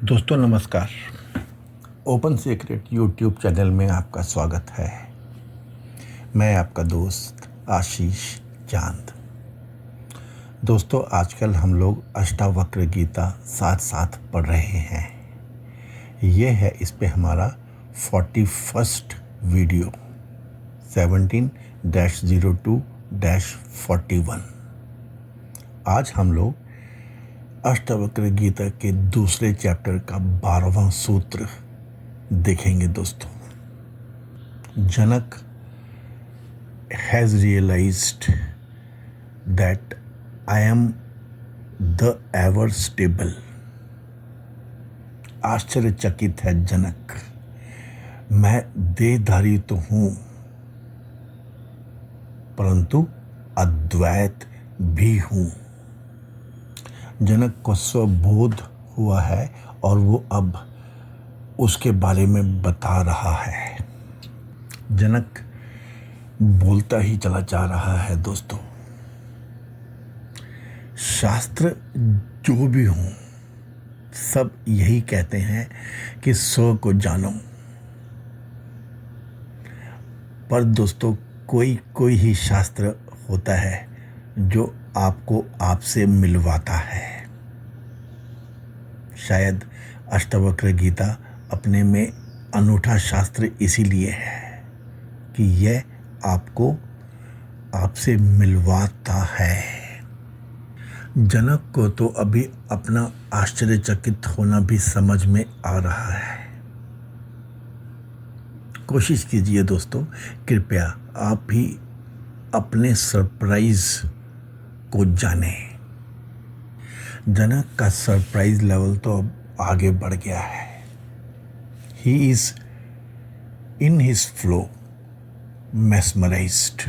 दोस्तों नमस्कार। Open secret YouTube channel में आपका स्वागत है। मैं आपका दोस्त आशीष चांद। दोस्तों आजकल हम लोग अष्टावक्र गीता साथ साथ पढ़ रहे हैं। ये है इस पे हमारा 41st वीडियो 17-02-41। आज हम लोग अष्टावक्र गीता के दूसरे चैप्टर का 12वां सूत्र देखेंगे। दोस्तों Janak has realized that I am the ever stable. आश्चर्यचकित है जनक, मैं देहधारी तो हूं परंतु अद्वैत भी हूं। जनक को स्वबोध हुआ है और वो अब उसके बारे में बता रहा है। जनक बोलता ही चला जा रहा है। दोस्तों शास्त्र जो भी हों सब यही कहते हैं कि स्व को जानो, पर दोस्तों कोई ही शास्त्र होता है जो आपको आपसे मिलवाता है। शायद अष्टावक्र गीता अपने में अनूठा शास्त्र इसीलिए है कि यह आपको आपसे मिलवाता है। जनक को तो अभी अपना आश्चर्यचकित होना भी समझ में आ रहा है। कोशिश कीजिए दोस्तों, कृपया आप भी अपने सरप्राइज को जाने। जनक का सरप्राइज लेवल तो अब आगे बढ़ गया है। He is in his flow, mesmerized.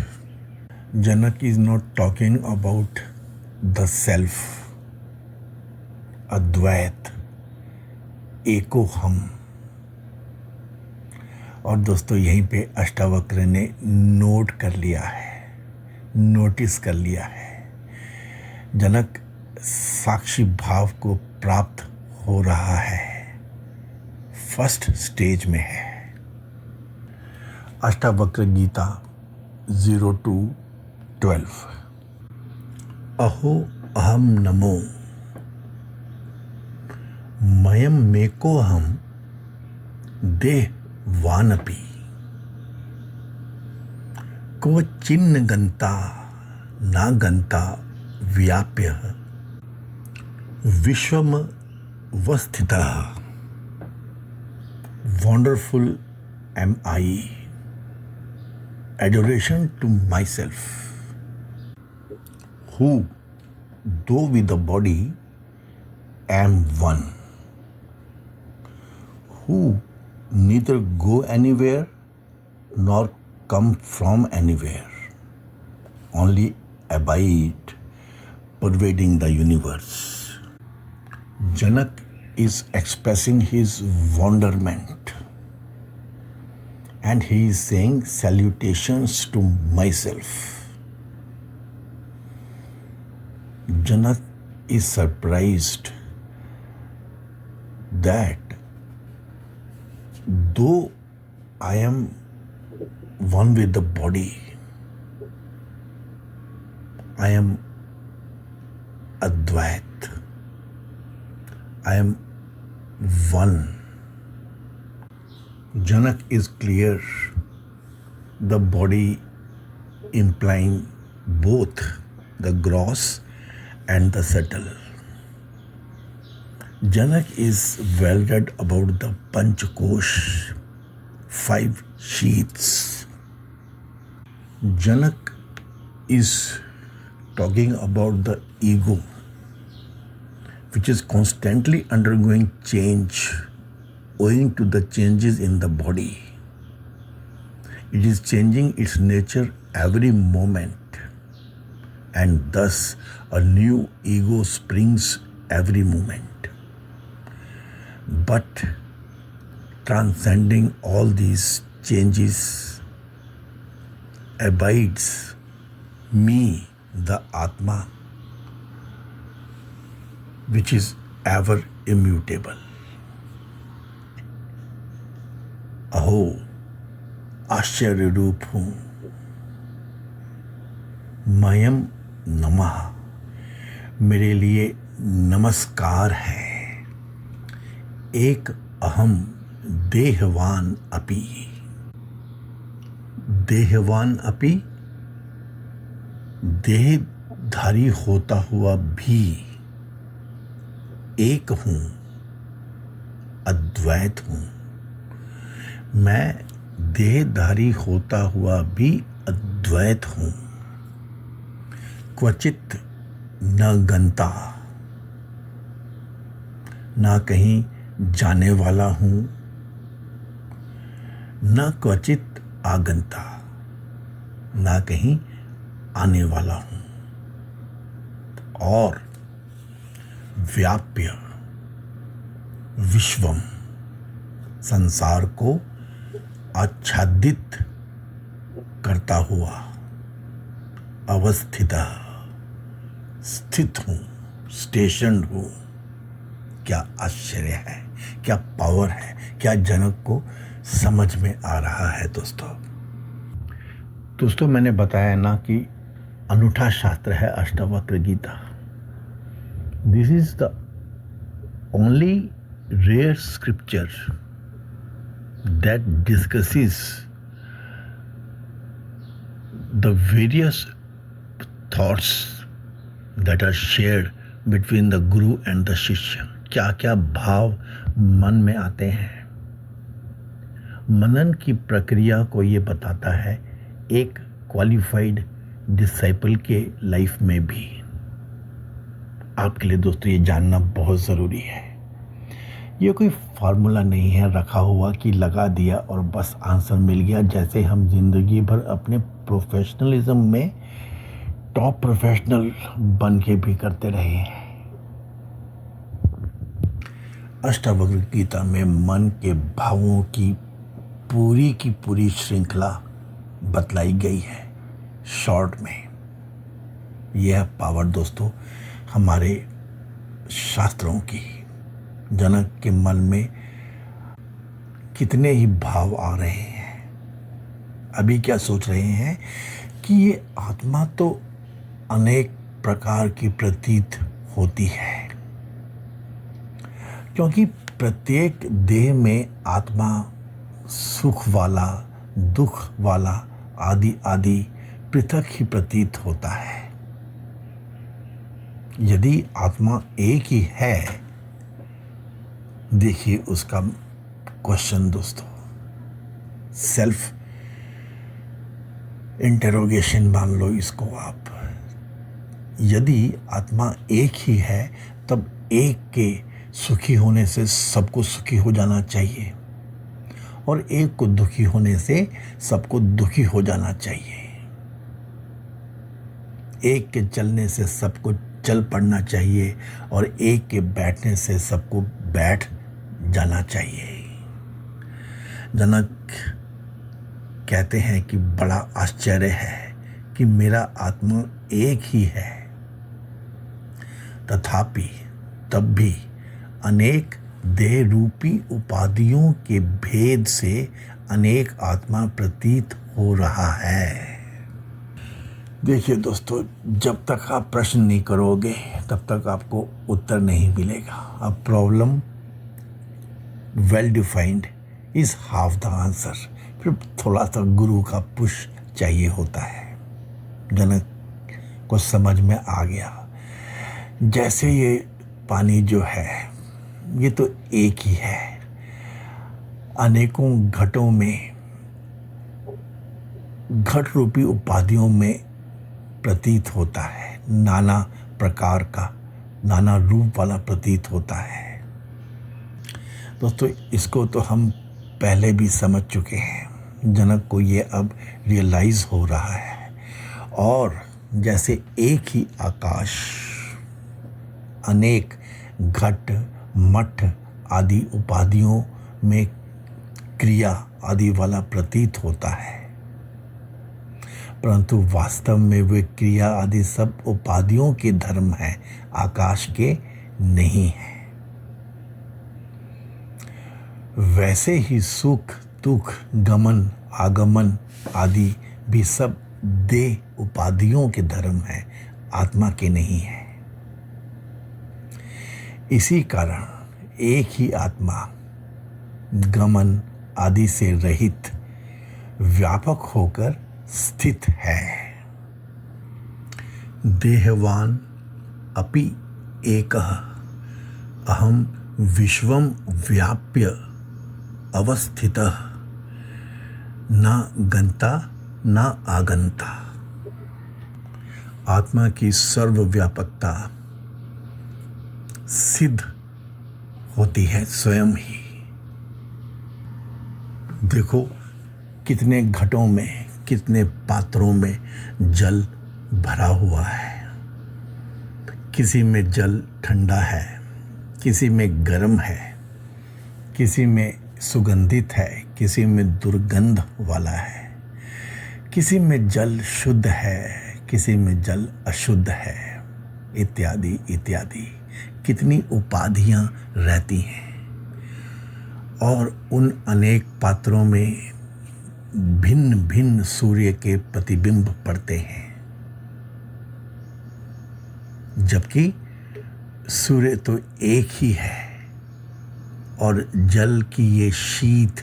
Janak is not talking about the self, अद्वैत, एको हम। और दोस्तों यहीं पे अष्टावक्र ने नोट कर लिया है, नोटिस कर लिया है। जनक साक्षी भाव को प्राप्त हो रहा है, फर्स्ट स्टेज में है। अष्टावक्र गीता 0-12। अहो अहम नमो मयम मेको हम देह वानपि को चिन्ह गंता ना गंता व्याप्य विश्वम वस्थितः wonderful am I adoration to myself, who though with the body am one, who neither go anywhere nor come from anywhere, only abide pervading the universe. Janak is expressing his wonderment and he is saying salutations to myself. Janak is surprised that though I am one with the body, I am Advait, I am one. Janak is clear, the body implying both the gross and the subtle. Janak is well read about the Panchakosh, 5 sheaths. Janak is talking about the ego, which is constantly undergoing change owing to the changes in the body. It is changing its nature every moment, and thus a new ego springs every moment. But transcending all these changes abides me, the Atma, which is ever immutable. अहो आश्चर्य रूप हूँ। मयम नमः, मेरे लिए नमस्कार है। एक अहम देहवान अपि, देहवान अपि देहधारी होता हुआ भी एक हूँ, अद्वैत हूँ। मैं देहधारी होता हुआ भी अद्वैत हूँ। क्वचित न गंता, ना कहीं जाने वाला हूँ, न क्वचित आगंता, ना कहीं आने वाला हूँ। और व्याप्य विश्वम, संसार को आच्छादित करता हुआ अवस्थिता, स्थित हूँ, स्टेशन हूँ। क्या आश्चर्य है, क्या पावर है, क्या जनक को समझ में आ रहा है। दोस्तों मैंने बताया ना कि अनूठा शास्त्र है Ashtavakra Gita. This is the only rare scripture that discusses the various thoughts that are shared between the guru and the shishya. क्या क्या भाव मन में आते हैं। मनन की प्रक्रिया को ये बताता है एक क्वालिफाइड डिसाइपल के लाइफ में भी। आपके लिए दोस्तों ये जानना बहुत ज़रूरी है। ये कोई फार्मूला नहीं है रखा हुआ कि लगा दिया और बस आंसर मिल गया, जैसे हम जिंदगी भर अपने प्रोफेशनलिज्म में टॉप प्रोफेशनल बन के भी करते रहे हैं। अष्टावक्र गीता में मन के भावों की पूरी श्रृंखला बतलाई गई है शॉर्ट में। यह पावर दोस्तों हमारे शास्त्रों की। जनक के मन में कितने ही भाव आ रहे हैं। अभी क्या सोच रहे हैं कि ये आत्मा तो अनेक प्रकार की प्रतीत होती है, क्योंकि प्रत्येक देह में आत्मा सुख वाला, दुख वाला आदि आदि पृथक ही प्रतीत होता है। यदि आत्मा एक ही है, देखिए उसका क्वेश्चन दोस्तों, सेल्फ इंटरोगेशन मान लो इसको आप। यदि आत्मा एक ही है तब एक के सुखी होने से सबको सुखी हो जाना चाहिए और एक को दुखी होने से सबको दुखी हो जाना चाहिए। एक के चलने से सबको चल पड़ना चाहिए और एक के बैठने से सबको बैठ जाना चाहिए। जनक कहते हैं कि बड़ा आश्चर्य है कि मेरा आत्मा एक ही है, तथापि तब भी अनेक देह रूपी उपाधियों के भेद से अनेक आत्मा प्रतीत हो रहा है। देखिए दोस्तों, जब तक आप प्रश्न नहीं करोगे तब तक आपको उत्तर नहीं मिलेगा। अब problem well defined is half the answer. फिर थोड़ा सा गुरु का पुश चाहिए होता है। जनक को समझ में आ गया, जैसे ये पानी जो है ये तो एक ही है, अनेकों घटों में, घट रूपी उपाधियों में प्रतीत होता है, नाना प्रकार का, नाना रूप वाला प्रतीत होता है। दोस्तों इसको तो हम पहले भी समझ चुके हैं। जनक को ये अब रियलाइज हो रहा है। और जैसे एक ही आकाश अनेक घट, मठ आदि उपाधियों में क्रिया आदि वाला प्रतीत होता है, परंतु वास्तव में वे क्रिया आदि सब उपाधियों के धर्म हैं, आकाश के नहीं हैं। वैसे ही सुख दुख, गमन, आगमन आदि भी सब देह उपाधियों के धर्म हैं, आत्मा के नहीं है। इसी कारण एक ही आत्मा गमन आदि से रहित व्यापक होकर स्थित है। देहवान अपि एकः अहम विश्वम व्याप्य अवस्थितः न गंता न आगंता। आत्मा की सर्वव्यापकता सिद्ध होती है स्वयं ही। देखो कितने घटों में, कितने पात्रों में जल भरा हुआ है। किसी में जल ठंडा है, किसी में गर्म है, किसी में सुगंधित है, किसी में दुर्गंध वाला है, किसी में जल शुद्ध है, किसी में जल अशुद्ध है, इत्यादि इत्यादि। कितनी उपाधियां रहती हैं और उन अनेक पात्रों में भिन्न भिन्न सूर्य के प्रतिबिंब पड़ते हैं, जबकि सूर्य तो एक ही है और जल की ये शीत,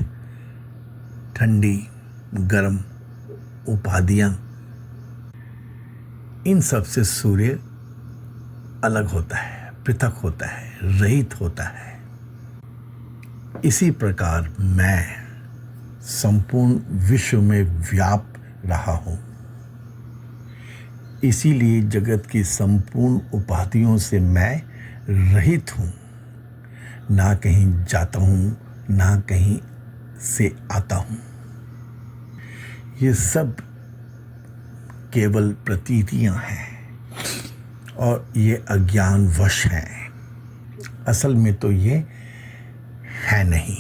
ठंडी, गर्म उपाधियां, इन सब से सूर्य अलग होता है, पृथक होता है, रहित होता है। इसी प्रकार मैं संपूर्ण विश्व में व्याप रहा हूं। इसीलिए जगत की संपूर्ण उपाधियों से मैं रहित हूं। ना कहीं जाता हूं, ना कहीं से आता हूं। ये सब केवल प्रतीतियां हैं और ये अज्ञानवश हैं। असल में तो ये है नहीं।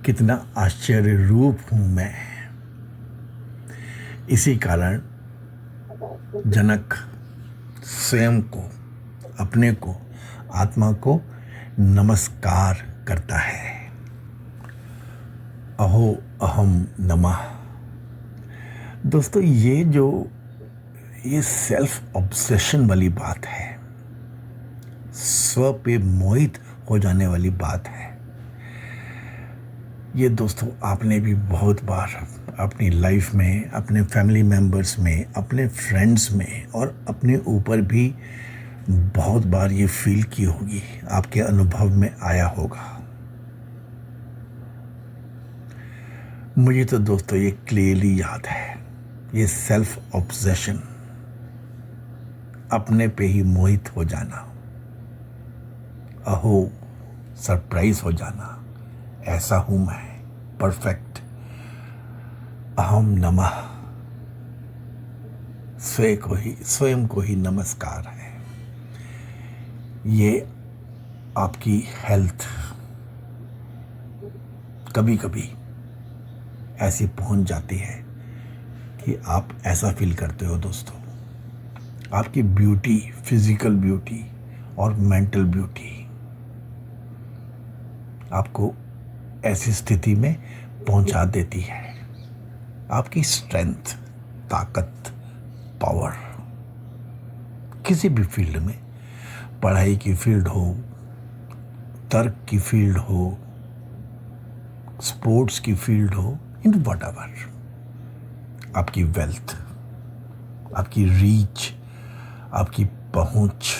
कितना आश्चर्य रूप हूं मैं। इसी कारण जनक स्वयं को, अपने को, आत्मा को नमस्कार करता है। अहो अहम नमः। दोस्तों ये सेल्फ ऑब्सेशन वाली बात है, स्व पे मोहित हो जाने वाली बात है। ये दोस्तों आपने भी बहुत बार अपनी लाइफ में, अपने फैमिली मेंबर्स में, अपने फ्रेंड्स में और अपने ऊपर भी बहुत बार ये फील की होगी, आपके अनुभव में आया होगा। मुझे तो दोस्तों ये क्लियरली याद है, ये सेल्फ ऑब्सेशन, अपने पे ही मोहित हो जाना, अहो सरप्राइज हो जाना, ऐसा हूं मैं, परफेक्ट, अहम नमः, स्वयं को ही नमस्कार है। ये आपकी हेल्थ कभी कभी ऐसी पहुंच जाती है कि आप ऐसा फील करते हो दोस्तों, आपकी ब्यूटी, फिजिकल ब्यूटी और मेंटल ब्यूटी आपको ऐसी स्थिति में पहुंचा देती है। आपकी स्ट्रेंथ, ताकत, पावर, किसी भी फील्ड में, पढ़ाई की फील्ड हो, तर्क की फील्ड हो, स्पोर्ट्स की फील्ड हो, इन व्हाटएवर, आपकी वेल्थ, आपकी रीच, आपकी पहुंच,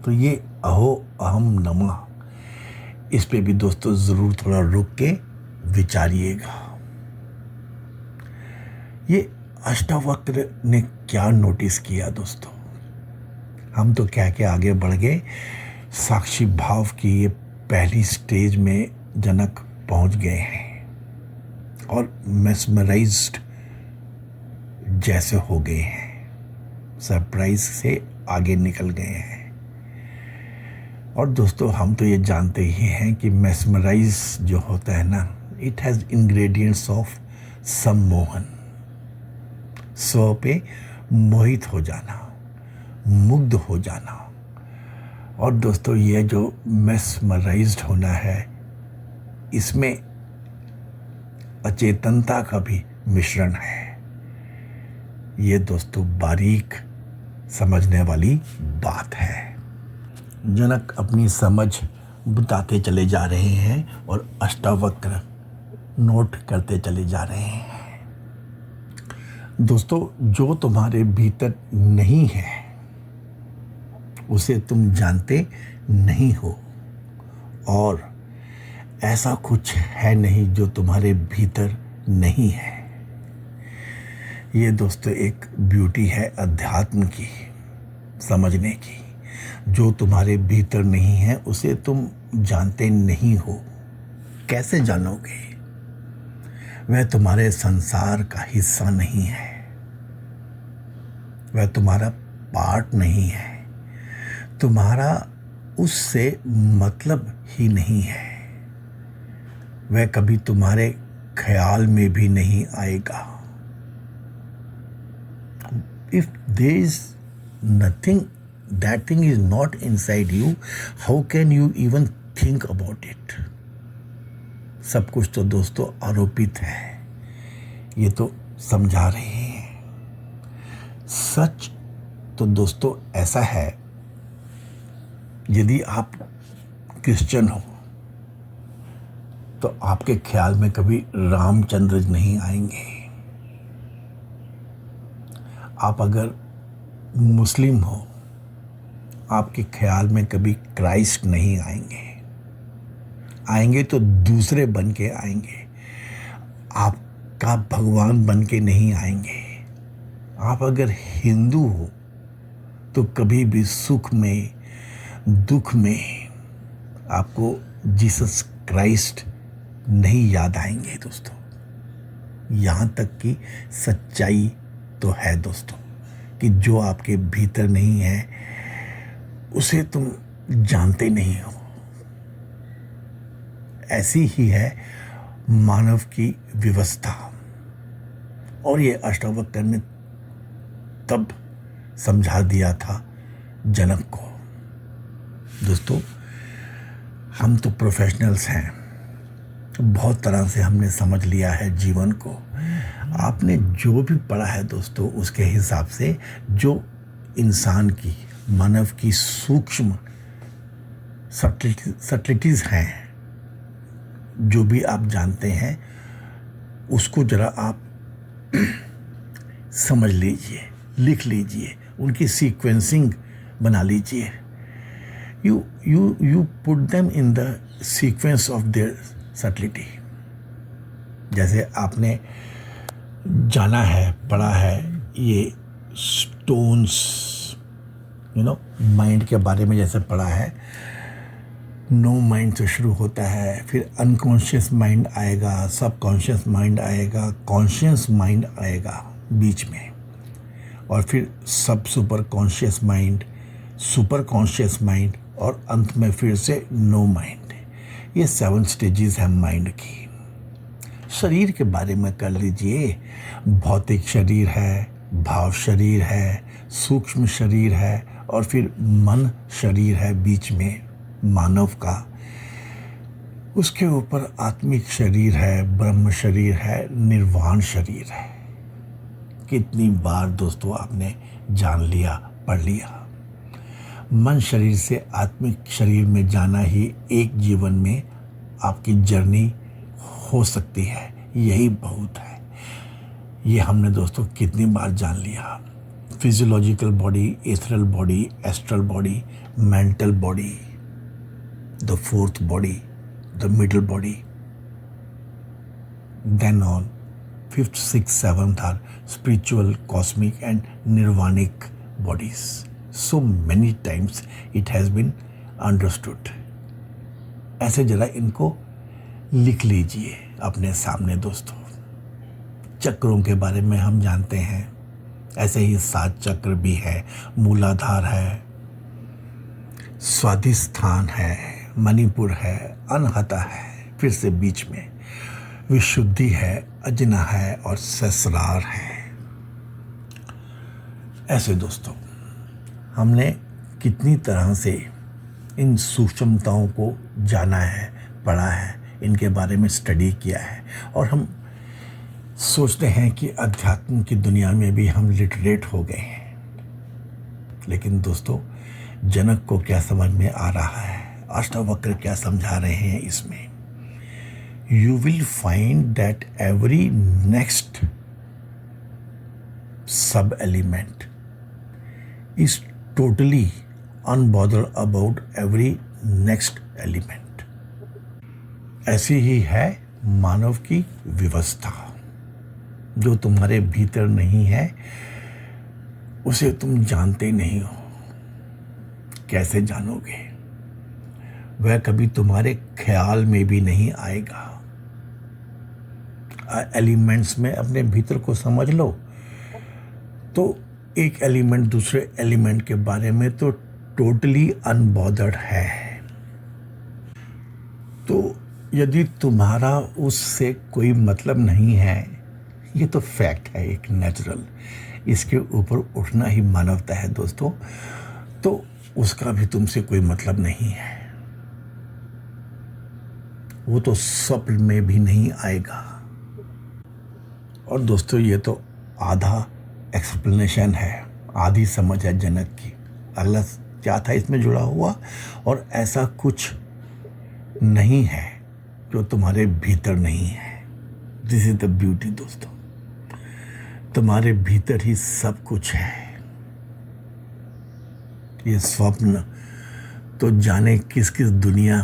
तो ये अहो अहम नमः, इस पे भी दोस्तों जरूर थोड़ा रुक के विचारिएगा। ये अष्टावक्र ने क्या नोटिस किया दोस्तों? हम तो कह के आगे बढ़ गए, साक्षी भाव की ये पहली स्टेज में जनक पहुंच गए हैं और मेस्मराइज्ड जैसे हो गए हैं, सरप्राइज से आगे निकल गए हैं। और दोस्तों हम तो ये जानते ही हैं कि मेस्मराइज जो होता है ना, इट हैज़ इंग्रेडिएंट्स ऑफ सम्मोहन, स्व पे मोहित हो जाना, मुग्ध हो जाना। और दोस्तों ये जो मेस्मराइज्ड होना है, इसमें अचेतनता का भी मिश्रण है। ये दोस्तों बारीक समझने वाली बात है। जनक अपनी समझ बताते चले जा रहे हैं और अष्टावक्र नोट करते चले जा रहे हैं। दोस्तों, जो तुम्हारे भीतर नहीं है उसे तुम जानते नहीं हो, और ऐसा कुछ है नहीं जो तुम्हारे भीतर नहीं है। ये दोस्तों एक ब्यूटी है अध्यात्म की, समझने की। जो तुम्हारे भीतर नहीं है उसे तुम जानते नहीं हो। कैसे जानोगे? वह तुम्हारे संसार का हिस्सा नहीं है, वह तुम्हारा पार्ट नहीं है, तुम्हारा उससे मतलब ही नहीं है। वह कभी तुम्हारे ख्याल में भी नहीं आएगा। If there is nothing, that thing is not inside you, how can you even think about it? सब कुछ तो दोस्तों आरोपित है, ये तो समझा रहे हैं। सच तो दोस्तों ऐसा है, यदि आप क्रिश्चियन हो तो आपके ख्याल में कभी रामचंद्र नहीं आएंगे। आप अगर मुस्लिम हो, आपके ख्याल में कभी क्राइस्ट नहीं आएंगे। आएंगे तो दूसरे बन के आएंगे, आपका भगवान बन के नहीं आएंगे। आप अगर हिंदू हो तो कभी भी सुख में दुख में आपको जीसस क्राइस्ट नहीं याद आएंगे दोस्तों। यहाँ तक कि सच्चाई तो है दोस्तों कि जो आपके भीतर नहीं है उसे तुम जानते नहीं हो। ऐसी ही है मानव की व्यवस्था, और ये अष्टावक्र ने तब समझा दिया था जनक को। दोस्तों, हम तो प्रोफेशनल्स हैं, बहुत तरह से हमने समझ लिया है जीवन को। आपने जो भी पढ़ा है दोस्तों, उसके हिसाब से जो इंसान की, मानव की सूक्ष्म सटलिटीज हैं, जो भी आप जानते हैं, उसको जरा आप समझ लीजिए, लिख लीजिए, उनकी सीक्वेंसिंग बना लीजिए। you put them in the sequence of their subtlety। जैसे आपने जाना है, पढ़ा है ये स्टोन्स, माइंड के बारे में जैसे पढ़ा है, नो माइंड से शुरू होता है, फिर अनकॉन्शियस माइंड आएगा, सबकॉन्शियस माइंड आएगा, कॉन्शियस माइंड आएगा बीच में, और फिर सब super conscious mind, super conscious mind, और अंत में फिर से नो माइंड। ये 7 स्टेजेस हैं माइंड की। शरीर के बारे में कर लीजिए, भौतिक शरीर है, भाव शरीर है, सूक्ष्म शरीर है, और फिर मन शरीर है बीच में मानव का। उसके ऊपर आत्मिक शरीर है, ब्रह्म शरीर है, निर्वाण शरीर है। कितनी बार दोस्तों आपने जान लिया, पढ़ लिया। मन शरीर से आत्मिक शरीर में जाना ही एक जीवन में आपकी जर्नी हो सकती है। यही बहुत है। ये हमने दोस्तों कितनी बार जान लिया। Physiological body, ethereal body, astral body, mental body, the fourth body, the middle body, then on 5th, 6th, 7th are spiritual, cosmic and nirvanic bodies. So many times it has been understood. ऐसे जरा इनको लिख लीजिए अपने सामने दोस्तों। चक्रों के बारे में हम जानते हैं, ऐसे ही 7 चक्र भी है। मूलाधार है, स्वादिष्ठान है, मणिपुर है, अनहता है, फिर से बीच में विशुद्धि है, अजना है, और सहस्रार है। ऐसे दोस्तों हमने कितनी तरह से इन सूक्ष्मताओं को जाना है, पढ़ा है। इनके बारे में स्टडी किया है और हम सोचते हैं कि अध्यात्म की दुनिया में भी हम लिटरेट हो गए हैं। लेकिन दोस्तों, जनक को क्या समझ में आ रहा है, अष्टावक्र क्या समझा रहे हैं इसमें? You will find that every next sub element is totally unbothered about every next element. ऐसी ही है मानव की व्यवस्था। जो तुम्हारे भीतर नहीं है उसे तुम जानते नहीं हो। कैसे जानोगे? वह कभी तुम्हारे ख्याल में भी नहीं आएगा। एलिमेंट्स में अपने भीतर को समझ लो तो एक एलिमेंट दूसरे एलिमेंट के बारे में तो टोटली अनबॉदर्ड है। तो यदि तुम्हारा उससे कोई मतलब नहीं है, ये तो फैक्ट है, एक नेचुरल, इसके ऊपर उठना ही मानवता है दोस्तों, तो उसका भी तुमसे कोई मतलब नहीं है। वो तो स्वप्न में भी नहीं आएगा। और दोस्तों, ये तो आधा एक्सप्लेनेशन है, आधी समझ है जनक की। अगला क्या था इसमें जुड़ा हुआ? और ऐसा कुछ नहीं है जो तुम्हारे भीतर नहीं है। दिस इज द ब्यूटी दोस्तों, तुम्हारे भीतर ही सब कुछ है। ये स्वप्न तो जाने किस किस दुनिया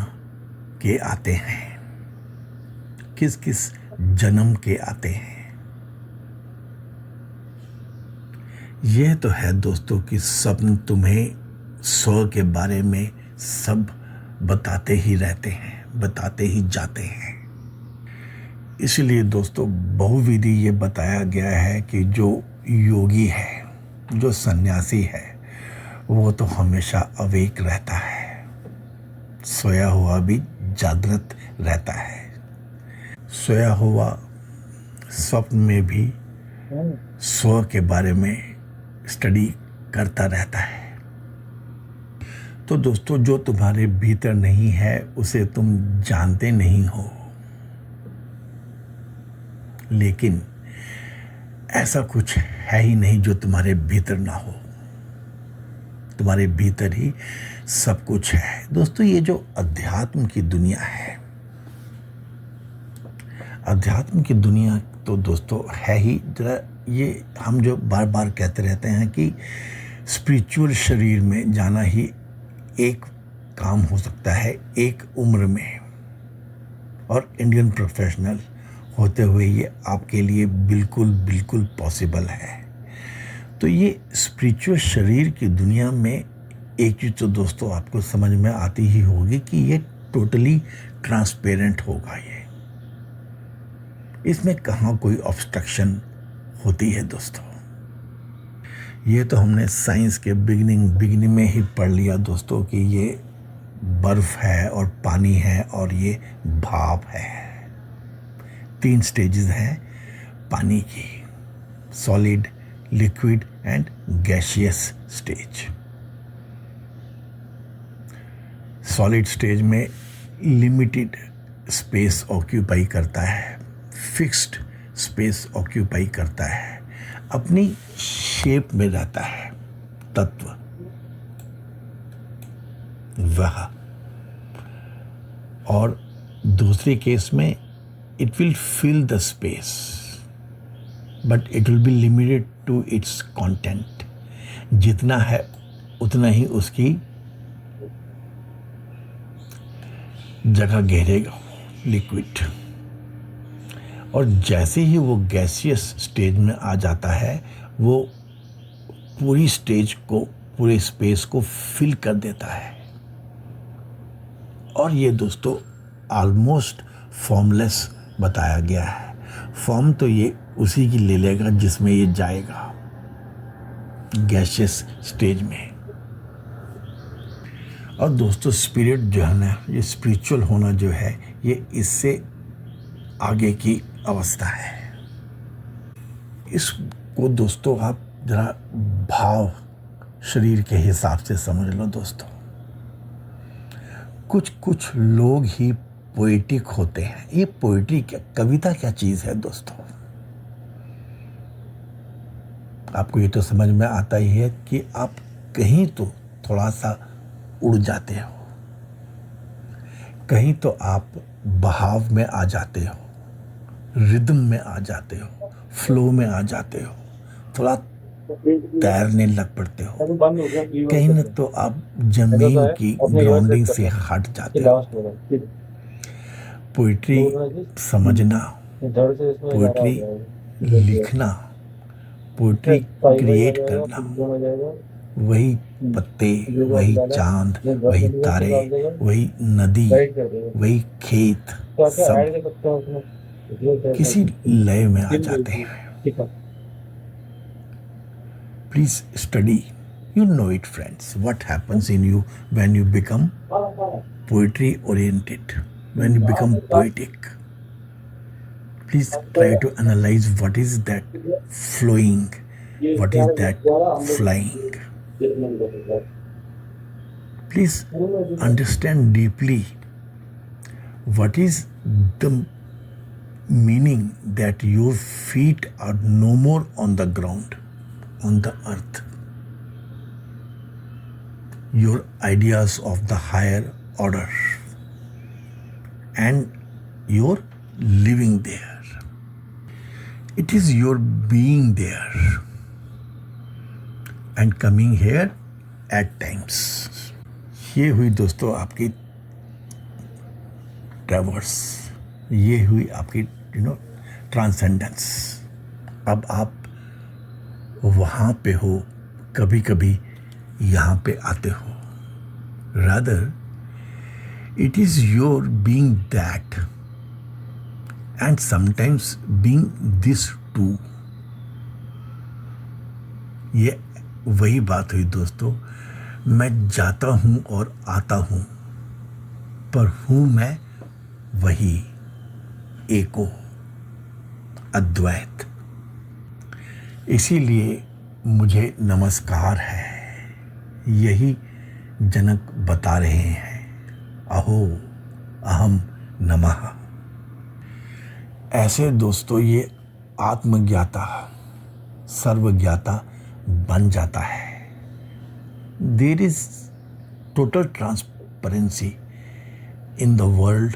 के आते हैं, किस किस जन्म के आते हैं। यह तो है दोस्तों कि स्वप्न तुम्हें स्व के बारे में सब बताते ही रहते हैं, बताते ही जाते हैं। इसलिए दोस्तों, बहुविधि ये बताया गया है कि जो योगी है, जो सन्यासी है, वो तो हमेशा अवेक रहता है, सोया हुआ भी जागृत रहता है। सोया हुआ स्वप्न में भी स्व के बारे में स्टडी करता रहता है। तो दोस्तों, जो तुम्हारे भीतर नहीं है उसे तुम जानते नहीं हो। लेकिन ऐसा कुछ है ही नहीं जो तुम्हारे भीतर ना हो। तुम्हारे भीतर ही सब कुछ है दोस्तों। ये जो अध्यात्म की दुनिया है, अध्यात्म की दुनिया तो दोस्तों है ही जरा, ये हम जो बार बार कहते रहते हैं कि स्पिरिचुअल शरीर में जाना ही एक काम हो सकता है एक उम्र में, और इंडियन प्रोफेशनल होते हुए ये आपके लिए बिल्कुल बिल्कुल पॉसिबल है। तो ये स्पिरिचुअल शरीर की दुनिया में एक चीज़ तो दोस्तों आपको समझ में आती ही होगी कि ये टोटली ट्रांसपेरेंट होगा। इसमें कहाँ कोई ऑब्स्ट्रक्शन होती है दोस्तों। ये तो हमने साइंस के बिगिनिंग में ही पढ़ लिया दोस्तों कि ये बर्फ है और पानी है और ये भाप है। 3 स्टेजेस हैं पानी की, solid, liquid and gaseous stage. Solid stage में लिमिटेड स्पेस ऑक्यूपाई करता है, फिक्स्ड स्पेस ऑक्यूपाई करता है, अपनी शेप में रहता है तत्व वह। और दूसरे केस में it will fill the space but it will be limited to its content. जितना है उतना ही उसकी जगह घेरेगा लिक्विड। और जैसे ही वो गैसियस स्टेज में आ जाता है, वो पूरी स्टेज को, पूरे स्पेस को फिल कर देता है। और ये दोस्तों ऑलमोस्ट फॉर्मलेस बताया गया है। फॉर्म तो ये उसी की ले लेगा जिसमें ये जाएगा, गैसियस स्टेज में। और दोस्तों, स्पिरिट जो है ना, ये स्पिरिचुअल होना जो है, ये इससे आगे की अवस्था है। इसको दोस्तों आप जरा भाव शरीर के हिसाब से समझ लो दोस्तों। कुछ लोग ही पोएटिक होते हैं। ये पोएट्री क्या, कविता क्या चीज़ है दोस्तों? आपको ये तो समझ में आता ही है कि आप कहीं तो थोड़ा सा उड़ जाते हो, कहीं तो आप बहाव में आ जाते हो, रिदम में आ जाते हो, फ्लो में आ जाते हो, थोड़ा तैरने लग पड़ते हो, कहीं न तो आप जमीन की ग्राउंडिंग से हट जाते हो। पोइट्री समझना, पोइट्री लिखना, पोइट्री क्रिएट करना, वही पत्ते, वही चांद, वही तारे, वही नदी, वही खेत, सब किसी लय में आ जाते हैं। Please study. You know it, friends. What happens in you when you become poetry oriented, when you become poetic? Please try to analyze what is that flowing, what is that flying. Please understand deeply what is the meaning that your feet are no more on the ground, on the earth. Your ideas of the higher order and your living there. It is your being there and coming here at times. ये हुई दोस्तों आपकी traverse, ये हुई आपकी transcendence. अब आप वहाँ पे हो, कभी कभी यहाँ पे आते हो। Rather it is your being that and sometimes being this too. ये वही बात हुई दोस्तों, मैं जाता हूँ और आता हूँ, पर हूँ मैं वही एको, अद्वैत। इसीलिए मुझे नमस्कार है, यही जनक बता रहे हैं, अहो अहम नमः। ऐसे दोस्तों ये आत्मज्ञाता सर्वज्ञाता बन जाता है। There is total transparency in the world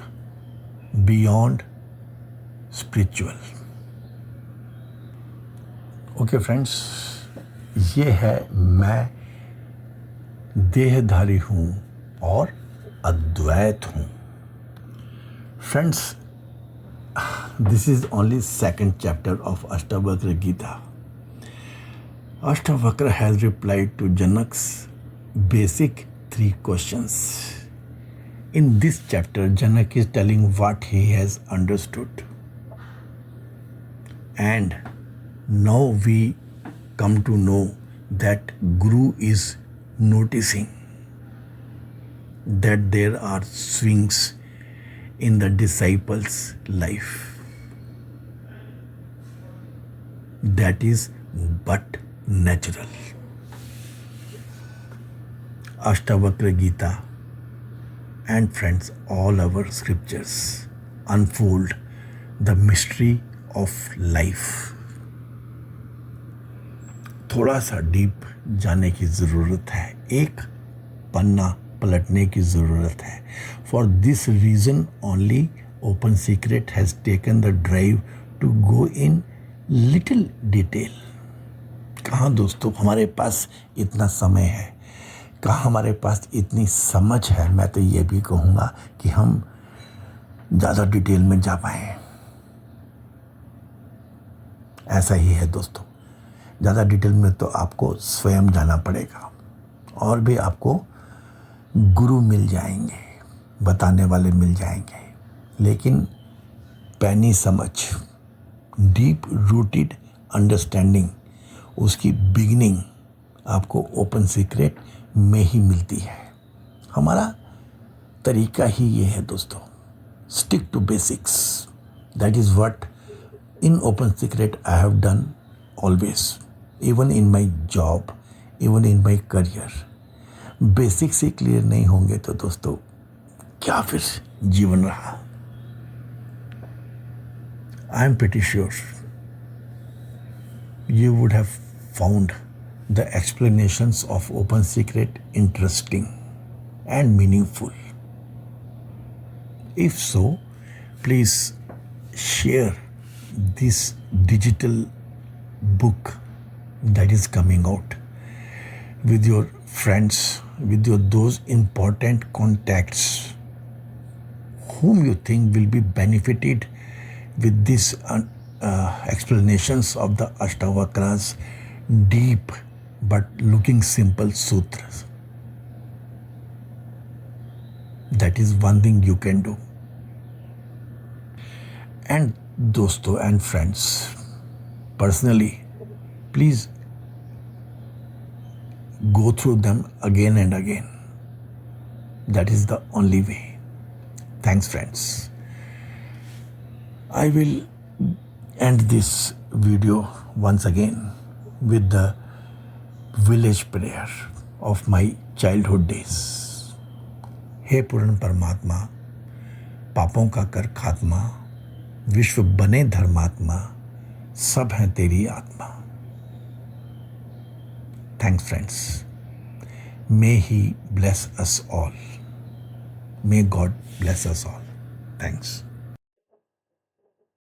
beyond spiritual. Okay friends, ये है मैं देहधारी हूँ और अद्वैत हूँ। Friends, this is only second chapter of Ashtavakra Gita. Ashtavakra has replied to Janak's basic 3 questions. In this chapter, Janak is telling what he has understood. And now we come to know that Guru is noticing that there are swings in the disciple's life. That is but natural. Ashtavakra Gita and friends, all our scriptures unfold the mystery of life. थोड़ा सा deep जाने की ज़रूरत है, एक पन्ना पलटने की ज़रूरत है। For this reason only open secret has taken the drive to go in little detail. कहाँ दोस्तों हमारे पास इतना समय है, कहाँ हमारे पास इतनी समझ है। मैं तो ये भी कहूँगा कि हम ज़्यादा डिटेल में जा पाएँ। ऐसा ही है दोस्तों, ज़्यादा डिटेल में तो आपको स्वयं जाना पड़ेगा, और भी आपको गुरु मिल जाएंगे, बताने वाले मिल जाएंगे, लेकिन पैनी समझ, डीप रूटेड अंडरस्टैंडिंग, उसकी बिगिनिंग आपको ओपन सीक्रेट में ही मिलती है। हमारा तरीका ही ये है दोस्तों, stick to basics. That is what in open secret I have done always, even in my job, even in my career. Basics ही क्लियर नहीं होंगे तो दोस्तों क्या फिर जीवन रहा। I'm pretty sure you would have found the explanations of Open Secret interesting and meaningful. If so, please share this digital book that is coming out with your friends, with your those important contacts whom you think will be benefited with these explanations of the Ashtavakras, deep but looking simple sutras. That is one thing you can do. And dosto and friends, personally, please go through them again and again. That is the only way. Thanks, friends. I will end this video once again with the village prayer of my childhood days. हे पूर्ण परमात्मा, पापों का कर खात्मा, विश्व बने धर्मात्मा, सब हैं तेरी आत्मा. Thanks, friends. May He bless us all. May God bless us all. Thanks.